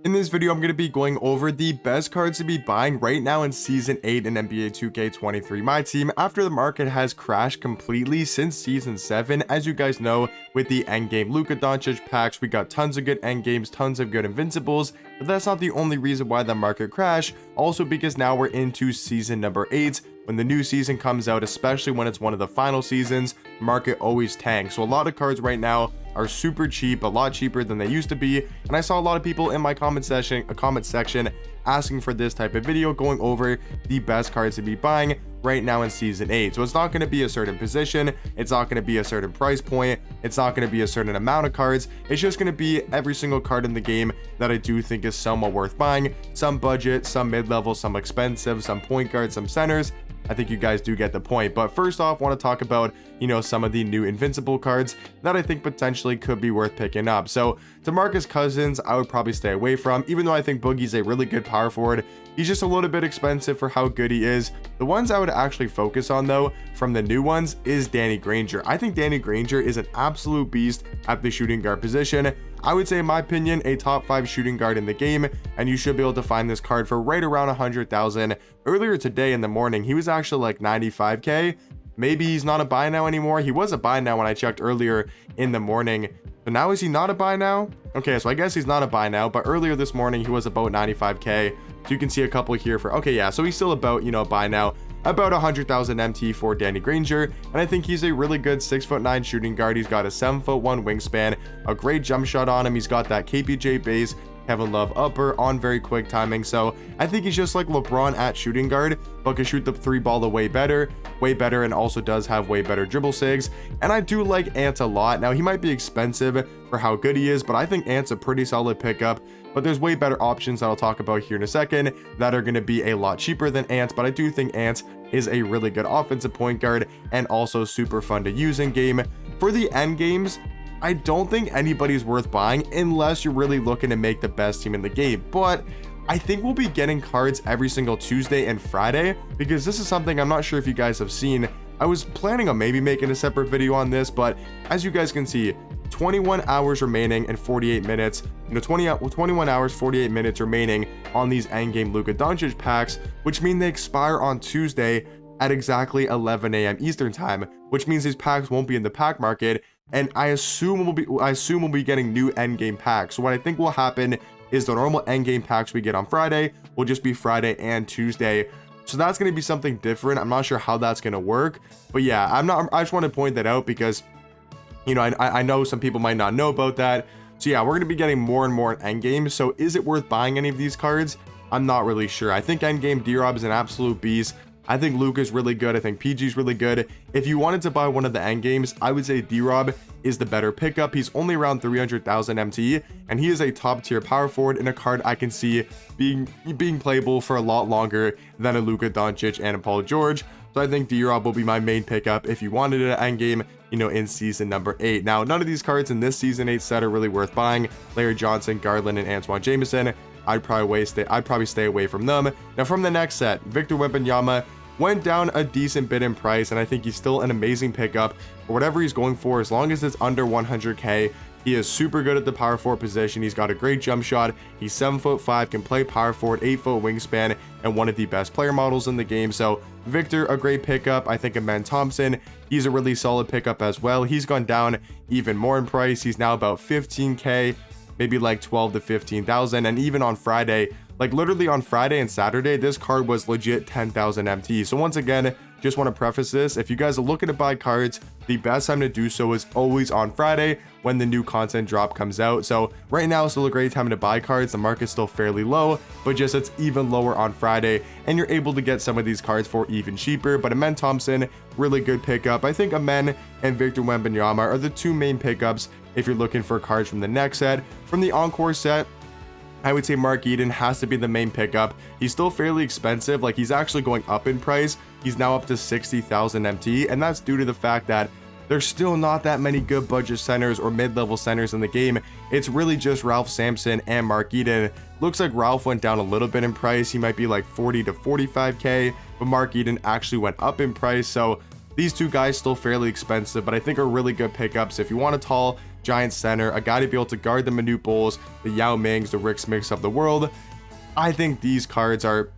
In this video, I'm going to be going over the best cards to be buying right now in Season 8 in NBA 2K23 My Team after the market has crashed completely since Season 7. As you guys know, with the endgame Luka Doncic packs, we got tons of good endgames, tons of good invincibles, but that's not the only reason why the market crashed. Also because now we're into Season number 8. When the new season comes out, especially when it's one of the final seasons, market always tanks. So a lot of cards right now are super cheap, a lot cheaper than they used to be, and I saw a lot of people in my comment section asking for this type of video, going over the best cards to be buying right now in Season 8. So it's not going to be a certain position, it's not going to be a certain price point, it's not going to be a certain amount of cards, it's just going to be every single card in the game that I do think is somewhat worth buying. Some budget, some mid-level, some expensive, some point guards, some centers. I think you guys do get the point. But first off, want to talk about, some of the new invincible cards that I think potentially could be worth picking up. So DeMarcus Cousins, I would probably stay away from, even though I think Boogie's a really good power forward. He's just a little bit expensive for how good he is. The ones I would actually focus on, though, from the new ones is Danny Granger. I think Danny Granger is an absolute beast at the shooting guard position. I would say, in my opinion, a top 5 shooting guard in the game, and you should be able to find this card for right around 100,000. Earlier today in the morning, he was actually like 95k. Maybe he's not a buy now anymore. He was a buy now when I checked earlier in the morning. So now is he not a buy now? Okay, so I guess he's not a buy now, but earlier this morning he was about 95k. So you can see a couple here for, okay, yeah, so he's still about, buy now. About 100,000 MT for Danny Granger, and I think he's a really good 6'9" shooting guard. He's got a 7'1" wingspan, a great jump shot on him. He's got that KPJ base, Kevin Love upper on very quick timing. So I think he's just like LeBron at shooting guard, but can shoot the 3 ball way better, and also does have way better dribble sigs. And I do like Ant a lot. Now he might be expensive for how good he is, but I think Ant's a pretty solid pickup. But there's way better options that I'll talk about here in a second that are going to be a lot cheaper than Ant. But I do think Ant is a really good offensive point guard and also super fun to use in game. For the end games, I don't think anybody's worth buying unless you're really looking to make the best team in the game. But I think we'll be getting cards every single Tuesday and Friday, because this is something I'm not sure if you guys have seen. I was planning on maybe making a separate video on this, but as you guys can see, 21 hours remaining and 48 minutes, 21 hours 48 minutes remaining on these endgame Luka Doncic packs, which mean they expire on Tuesday at exactly 11 a.m. Eastern time, which means these packs won't be in the pack market, and I assume we'll be getting new endgame packs. So what I think will happen is the normal endgame packs we get on Friday will just be Friday and Tuesday. So that's going to be something different. I'm not sure how that's going to work, but yeah, I just want to point that out because I know some people might not know about that. So yeah, we're going to be getting more and more endgame. So is it worth buying any of these cards? I'm not really sure. I think endgame D-Rob is an absolute beast. I think Luka's really good. I think PG's really good. If you wanted to buy one of the endgames, I would say D-Rob is the better pickup. He's only around 300,000 MT, and he is a top tier power forward in a card I can see being playable for a lot longer than a Luka Doncic and a Paul George. So I think D-Rob will be my main pickup if you wanted an endgame, in season number 8. Now, none of these cards in this season 8 set are really worth buying. Larry Johnson, Garland, and Antoine Jameson, I'd probably stay away from them. Now, from the next set, Victor Wembanyama went down a decent bit in price, and I think he's still an amazing pickup for whatever he's going for. As long as it's under 100k, he is super good at the power forward position. He's got a great jump shot. He's 7'5", can play power forward, 8-foot wingspan, and one of the best player models in the game. So Victor, a great pickup. I think Amen Thompson, he's a really solid pickup as well. He's gone down even more in price. He's now about 15k, maybe like 12 to 15,000. And even on Friday, like literally on Friday and Saturday, this card was legit 10,000 MT. So once again, just want to preface this, if you guys are looking to buy cards, the best time to do so is always on Friday when the new content drop comes out. So right now is still a great time to buy cards. The market's still fairly low, but just it's even lower on Friday, and you're able to get some of these cards for even cheaper. But Amen Thompson, really good pickup. I think Amen and Victor Wembanyama are the two main pickups if you're looking for cards from the next set. From the Encore set, I would say Mark Eden has to be the main pickup. He's still fairly expensive. Like, he's actually going up in price. He's now up to 60,000 MT, and that's due to the fact that there's still not that many good budget centers or mid-level centers in the game. It's really just Ralph Sampson and Mark Eden. Looks like Ralph went down a little bit in price. He might be like 40 to 45k, but Mark Eden actually went up in price. So these two guys still fairly expensive, but I think are really good pickups if you want a tall giant center, a guy to be able to guard the Manute Bulls, the Yao Mings, the Rick Smicks of the world. I think these cards are,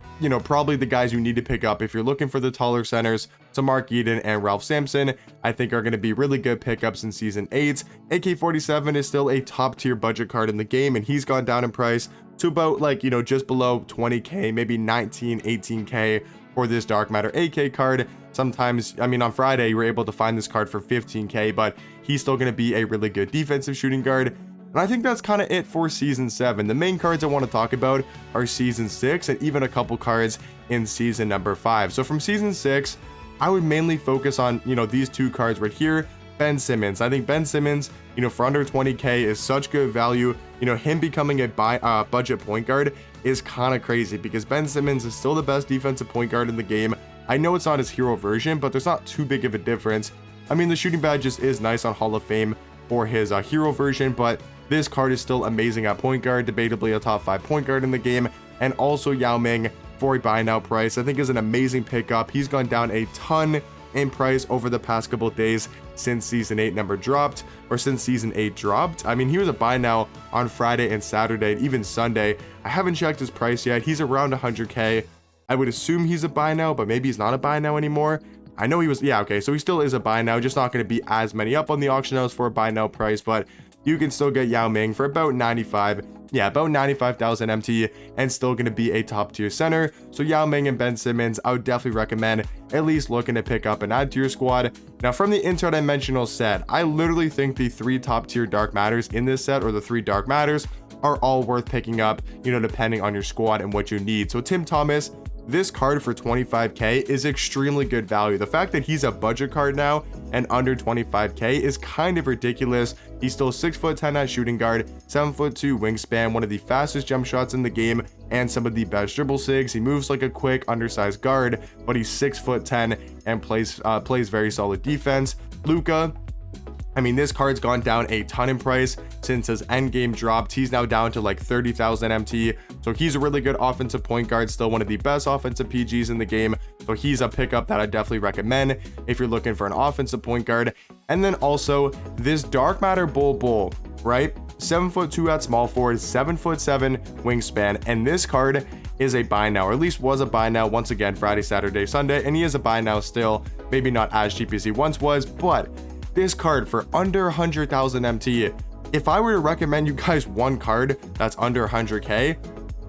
probably the guys you need to pick up if you're looking for the taller centers. So Mark Eden and Ralph Sampson, I think, are going to be really good pickups in Season 8. AK-47 is still a top tier budget card in the game, and he's gone down in price to about just below 20k, maybe 19, 18k for this Dark Matter AK card. Sometimes, on Friday, you were able to find this card for 15k, but he's still going to be a really good defensive shooting guard. And I think that's kind of it for Season 7. The main cards I want to talk about are Season 6 and even a couple cards in Season number 5. So from Season 6, I would mainly focus on, these two cards right here. Ben Simmons. I think Ben Simmons, for under 20k is such good value. Him becoming a budget point guard is kind of crazy because Ben Simmons is still the best defensive point guard in the game. I know it's not his hero version, but there's not too big of a difference. The shooting badge just is nice on Hall of Fame for his hero version, but this card is still amazing at point guard, debatably a top 5 point guard in the game. And also Yao Ming for a buy now price, I think, is an amazing pickup. He's gone down a ton in price over the past couple of days since Season 8 number dropped, or since Season 8 dropped. He was a buy now on Friday and Saturday, and even Sunday. I haven't checked his price yet. He's around 100k. I would assume he's a buy now, but maybe he's not a buy now anymore. I know he was, so he still is a buy now, just not going to be as many up on the auction house for a buy now price, but you can still get Yao Ming for about 95,000 MT, and still going to be a top tier center. So Yao Ming and Ben Simmons, I would definitely recommend at least looking to pick up and add to your squad. Now from the interdimensional set, I literally think the 3 top tier Dark Matters in this set, or the 3 Dark Matters, are all worth picking up, depending on your squad and what you need. So Tim Thomas, this card for 25k is extremely good value. The fact that he's a budget card now and under 25k is kind of ridiculous. He's still 6'10" at shooting guard, 7'2" wingspan, one of the fastest jump shots in the game, and some of the best dribble sigs. He moves like a quick undersized guard, but he's 6'10" and plays very solid defense. Luka, this card's gone down a ton in price since his endgame dropped. He's now down to like 30,000 MT. So he's a really good offensive point guard, still one of the best offensive PGs in the game. So he's a pickup that I definitely recommend if you're looking for an offensive point guard. And then also this Dark Matter Bull, right? 7'2" at small forward, 7'7" wingspan. And this card is a buy now, or at least was a buy now once again, Friday, Saturday, Sunday. And he is a buy now still, maybe not as cheap as he once was, but this card for under 100,000 MT, if I were to recommend you guys one card that's under 100k,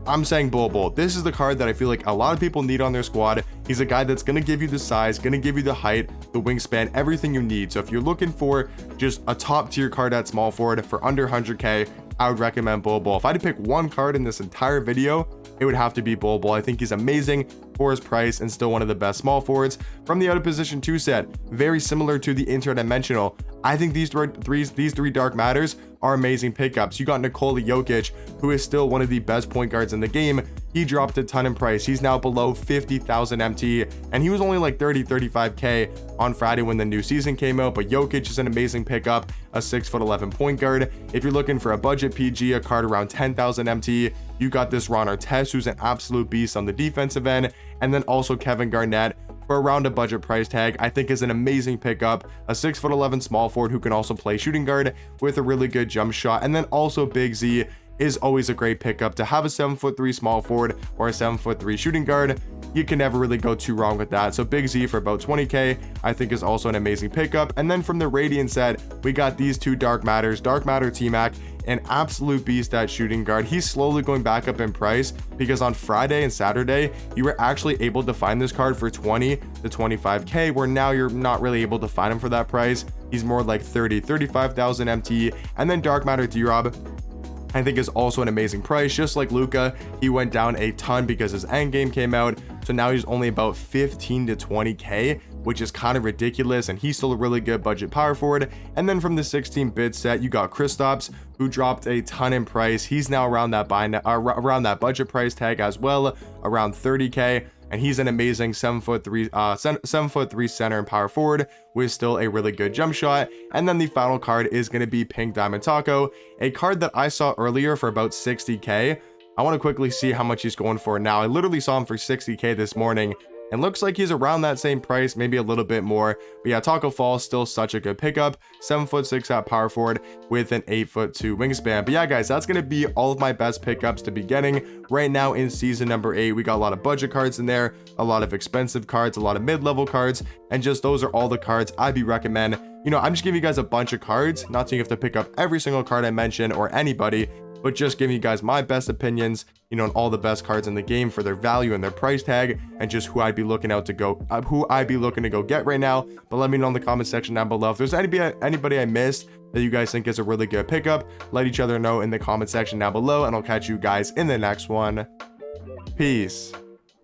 I'm saying Bull. This is the card that I feel like a lot of people need on their squad. He's a guy that's going to give you the size, going to give you the height, the wingspan, everything you need. So if you're looking for just a top tier card at small forward for under 100k, I would recommend Bull. If I had to pick one card in this entire video, it would have to be Bull. I think he's amazing for his price and still one of the best small forwards. From the out of position 2 set, very similar to the interdimensional, I think these three Dark Matters are amazing pickups. You got Nikola Jokic, who is still one of the best point guards in the game. He dropped a ton in price. He's now below 50,000 MT, and he was only like 35k on Friday when the new season came out. But Jokic is an amazing pickup, a 6'11" point guard. If you're looking for a budget PG, a card around 10,000 MT, you got this Ron Artest, who's an absolute beast on the defensive end, and then also Kevin Garnett for around a budget price tag, I think is an amazing pickup. A 6'11" small forward who can also play shooting guard with a really good jump shot. And then also Big Z is always a great pickup. To have a 7'3" small forward or a 7'3" shooting guard, you can never really go too wrong with that. So Big Z for about 20k, I think is also an amazing pickup. And then from the Radiant set, we got these 2 Dark Matters. Dark Matter T-Mac, an absolute beast at shooting guard. He's slowly going back up in price because on Friday and Saturday, you were actually able to find this card for 20 to 25k, where now you're not really able to find him for that price. He's more like 35,000 MT. And then Dark Matter D-Rob, I think, is also an amazing price. Just like Luka, he went down a ton because his endgame came out. So now he's only about 15 to 20k, which is kind of ridiculous, and he's still a really good budget power forward. And then from the 16-bit set, you got Kristaps, who dropped a ton in price. He's now around that budget price tag as well, around 30k. And he's an amazing 7'3" center and power forward with still a really good jump shot. And then the final card is going to be Pink Diamond Taco, a card that I saw earlier for about 60k. I want to quickly see how much he's going for now. I literally saw him for 60k this morning, and looks like he's around that same price, maybe a little bit more. But yeah, Taco Fall still such a good pickup. 7'6" at power forward with an 8'2" wingspan. But yeah, guys, that's going to be all of my best pickups to be getting right now in season number 8. We got a lot of budget cards in there, a lot of expensive cards, a lot of mid-level cards, and just those are all the cards I'd be recommend. You know, I'm just giving you guys a bunch of cards, not saying you have to pick up every single card I mention or anybody, but just giving you guys my best opinions, you know, on all the best cards in the game for their value and their price tag, and just who I'd be looking out to go, who I'd be looking to go get right now. But let me know in the comment section down below if there's anybody I missed that you guys think is a really good pickup. Let each other know in the comment section down below, and I'll catch you guys in the next one. Peace.